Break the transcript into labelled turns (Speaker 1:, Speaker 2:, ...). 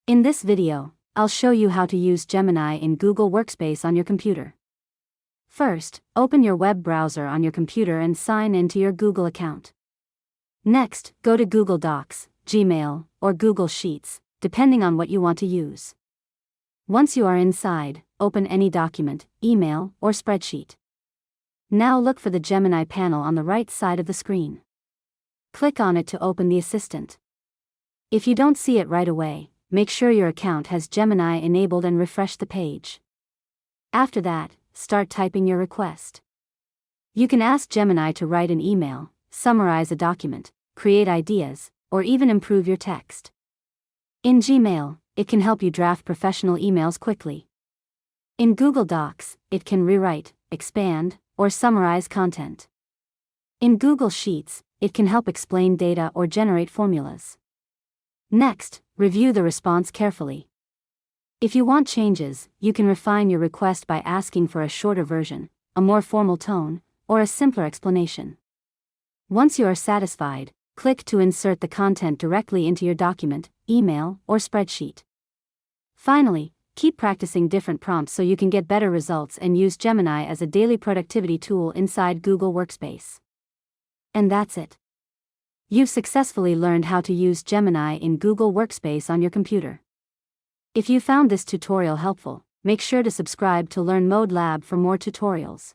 Speaker 1: In this video, I'll show you how to use Gemini in Google Workspace on your computer. First, open your web browser on your computer and sign into your Google account. Next, go to Google Docs, Gmail, or Google Sheets, depending on what you want to use. Once you are inside, open any document, email, or spreadsheet. Now look for the Gemini panel on the right side of the screen. Click on it to open the assistant. If you don't see it right away, make sure your account has Gemini enabled and refresh the page. After that, start typing your request. You can ask Gemini to write an email, summarize a document, create ideas, or even improve your text. In Gmail, it can help you draft professional emails quickly. In Google Docs, it can rewrite, expand, or summarize content. In Google Sheets, it can help explain data or generate formulas. Next, review the response carefully. If you want changes, you can refine your request by asking for a shorter version, a more formal tone, or a simpler explanation. Once you are satisfied, click to insert the content directly into your document, email, or spreadsheet. Finally, keep practicing different prompts so you can get better results and use Gemini as a daily productivity tool inside Google Workspace. And that's it. You've successfully learned how to use Gemini in Google Workspace on your computer. If you found this tutorial helpful, make sure to subscribe to LearnModelab for more tutorials.